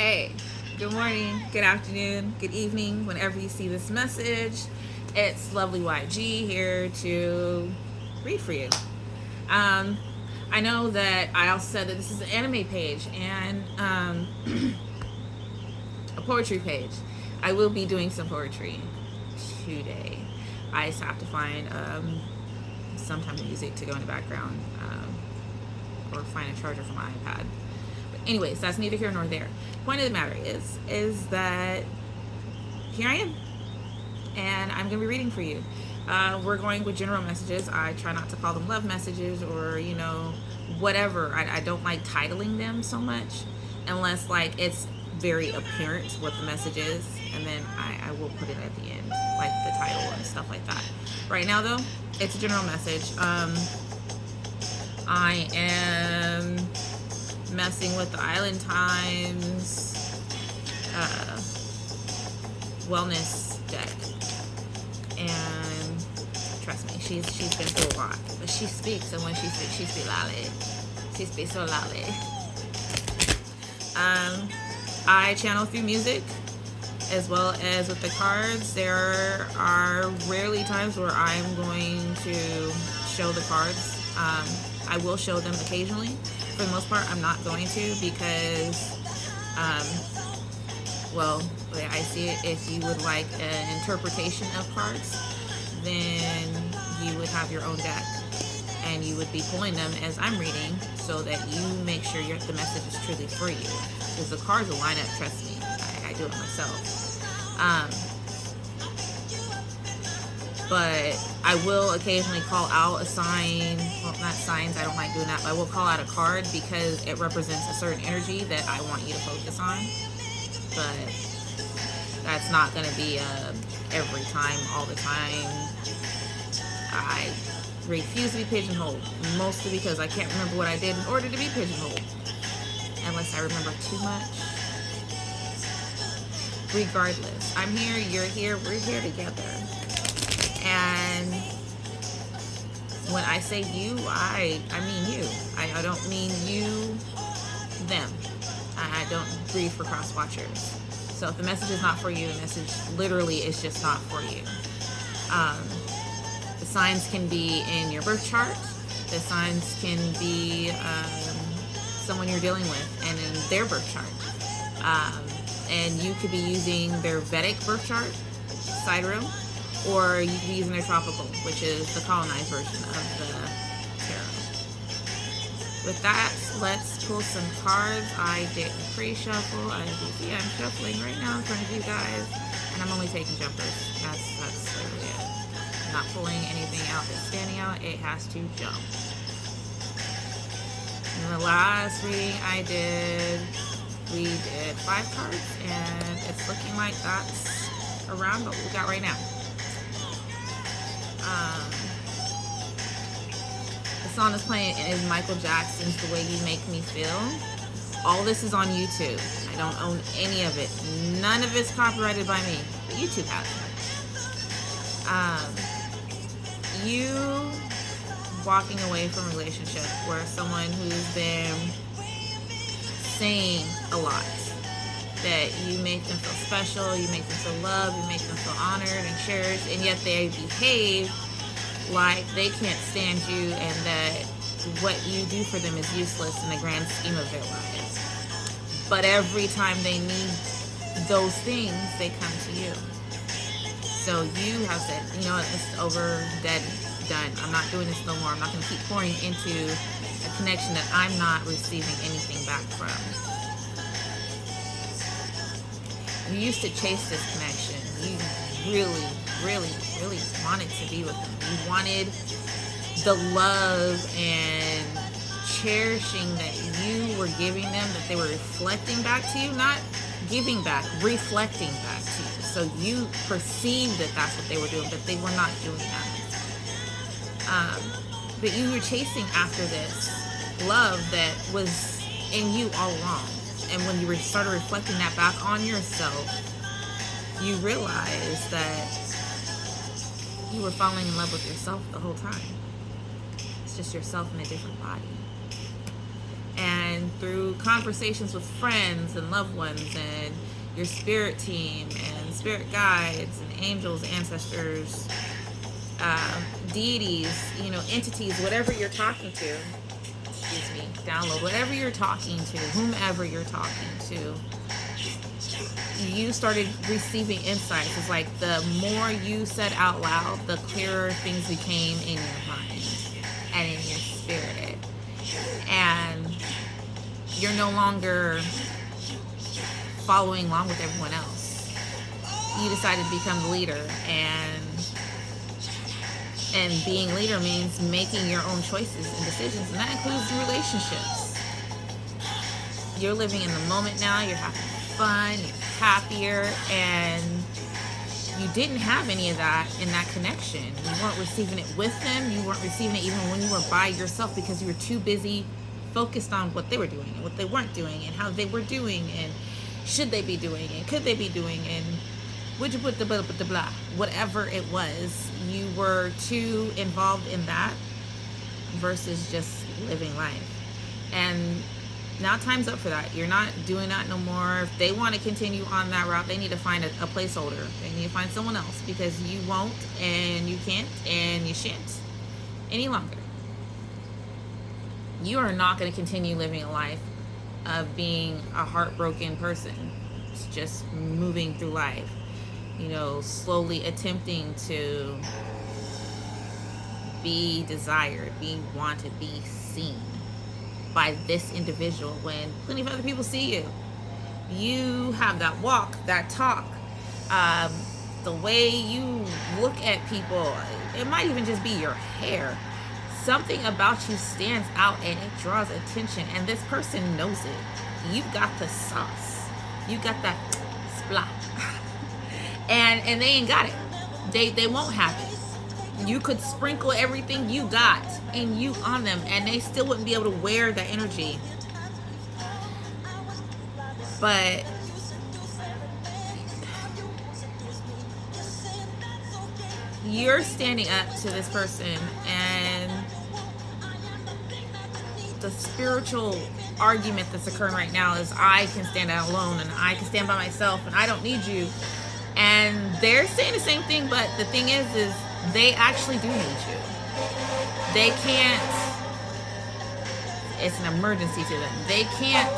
Hey, good morning, good afternoon, good evening, whenever you see this message. It's Lovely YG here to read for you. Um, I know that I also said that this is an anime page and a poetry page. I will be doing some poetry today. I just have to find some type of music to go in the background or find a charger for my iPad. Anyways, that's neither here nor there. Point of the matter is that here I am, and I'm gonna be reading for you. We're going with general messages. I try not to call them love messages or whatever. I don't like titling them so much unless like it's very apparent what the message is, and then I will put it at the end, like the title and stuff like that. Right now though, it's a general message. I am messing with the Island Times wellness deck, and trust me, she's been through a lot, but she speaks, and when she speaks loudly. She speaks so loudly. I channel through music as well as with the cards. There are rarely times where I'm going to show the cards. I will show them occasionally. For the most part, I'm not going to because, well, the way I see it, if you would like an interpretation of cards, then you would have your own deck and you would be pulling them as I'm reading so that you make sure the message is truly for you. Because the cards will line up, trust me. I do it myself. But I will occasionally call out a sign. Well, not signs, I don't like doing that, but I will call out a card because it represents a certain energy that I want you to focus on. But that's not going to be every time, all the time. I refuse to be pigeonholed, mostly because I can't remember what I did in order to be pigeonholed, unless I remember too much. Regardless, I'm here, you're here, we're here together. And when I say you, I mean you. I don't mean you, them. I don't breathe for cross watchers. So if the message is not for you, the message literally is just not for you. The signs can be in your birth chart. The signs can be someone you're dealing with and in their birth chart. And you could be using their Vedic birth chart, sidereal, or you could be using their tropical, which is the colonized version of the tarot. With that, let's pull some cards. I did a pre-shuffle. As you see, I'm shuffling right now in front of you guys, and I'm only taking jumpers. That's literally it. I'm not pulling anything out that's standing out. It has to jump. In the last reading we did 5 cards, and it's looking like that's around what we got right now. The song is playing is Michael Jackson's The Way You Make Me Feel. All this is on YouTube. I don't own any of it. None of it's copyrighted by me, but YouTube has it. You walking away from a relationship where someone who's been saying a lot, that you make them feel special, you make them feel loved, you make them feel honored and cherished, and yet they behave like they can't stand you and that what you do for them is useless in the grand scheme of their lives. But every time they need those things, they come to you. So you have said, you know what, it's over, dead, done. I'm not doing this no more. I'm not going to keep pouring into a connection that I'm not receiving anything back from. You used to chase this connection. You really, really, really wanted to be with them. You wanted the love and cherishing that you were giving them, that they were reflecting back to you. Not giving back, reflecting back to you. So you perceived that that's what they were doing, but they were not doing that. But you were chasing after this love that was in you all along. And when you started reflecting that back on yourself, you realized that you were falling in love with yourself the whole time. It's just yourself in a different body. And through conversations with friends and loved ones and your spirit team and spirit guides and angels, ancestors, deities, entities, whatever you're talking to, download, whatever you're talking to, whomever you're talking to, you started receiving insights. It's like the more you said out loud, the clearer things became in your mind and in your spirit. And you're no longer following along with everyone else. You decided to become the leader, and being leader means making your own choices and decisions, and that includes relationships. You're living in the moment now. You're having fun, you're happier, and you didn't have any of that in that connection. You weren't receiving it with them. You weren't receiving it even when you were by yourself, because you were too busy focused on what they were doing and what they weren't doing and how they were doing and should they be doing and could they be doing and would you put the blah, whatever it was. You were too involved in that versus just living life. And now time's up for that. You're not doing that no more. If they want to continue on that route, they need to find a placeholder. They need to find someone else, because you won't and you can't and you shan't any longer. You are not going to continue living a life of being a heartbroken person. It's just moving through life, slowly attempting to be desired, be wanted, be seen by this individual when plenty of other people see you. You have that walk, that talk, the way you look at people. It might even just be your hair. Something about you stands out and it draws attention, and this person knows it. You've got the sauce. You got that splat. and they ain't got it. They won't have it. You could sprinkle everything you got and you on them, and they still wouldn't be able to wear that energy. But you're standing up to this person, and the spiritual argument that's occurring right now is, I can stand out alone and I can stand by myself and I don't need you. And they're saying the same thing, but the thing is they actually do need you. They can't, it's an emergency to them. They can't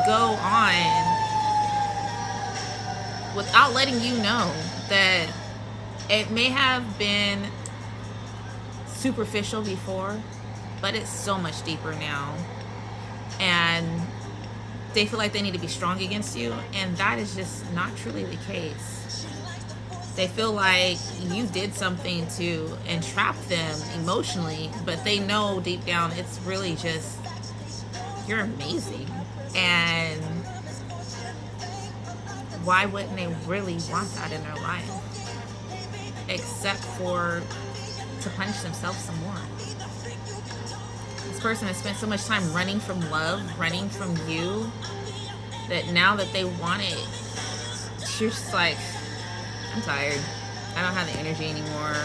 go on without letting you know that it may have been superficial before, but it's so much deeper now. And they feel like they need to be strong against you, and that is just not truly the case. They feel like you did something to entrap them emotionally, but they know deep down it's really just, you're amazing. And why wouldn't they really want that in their life? Except for to punish themselves some more. This person has spent so much time running from love, running from you, that now that they want it, you're just like, I'm tired. I don't have the energy anymore.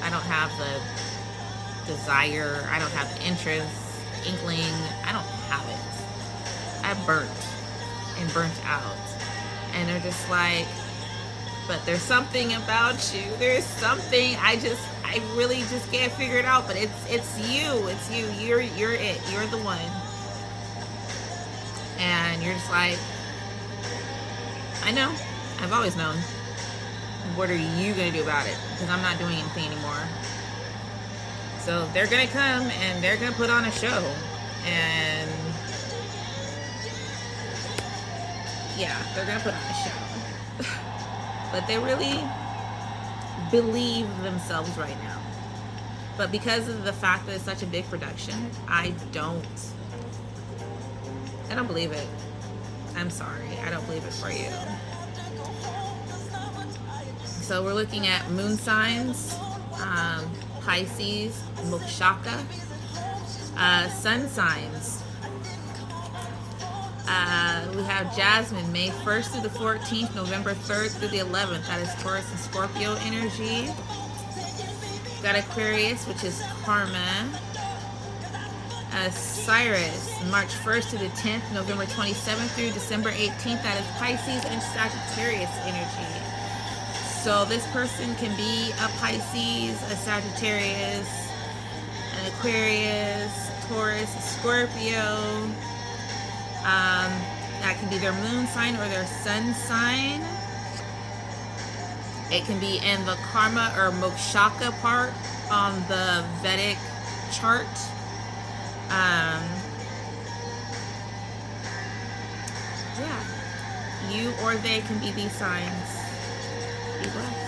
I don't have the desire. I don't have the interest, inkling. I don't have it. I burnt out. And they're just like, but there's something about you. There's something. I really just can't figure it out. But it's you. It's you. You're it. You're the one. And you're just like, I know. I've always known. What are you gonna do about it? Because I'm not doing anything anymore. So they're gonna come and they're gonna put on a show. And yeah, they're gonna put on a show. But they really believe themselves right now. But because of the fact that it's such a big production, I don't believe it. I'm sorry, I don't believe it for you. So we're looking at moon signs, Pisces, Mokshaka, sun signs. We have Jasmine, May 1st through the 14th, November 3rd through the 11th. That is Taurus and Scorpio energy. Got Aquarius, which is karma. Cyrus, March 1st to the 10th, November 27th through December 18th. That is Pisces and Sagittarius energy. So this person can be a Pisces, a Sagittarius, an Aquarius, Taurus, Scorpio. That can be their moon sign or their sun sign. It can be in the karma or mokshaka part on the Vedic chart. Yeah, you or they can be these signs. Be blessed.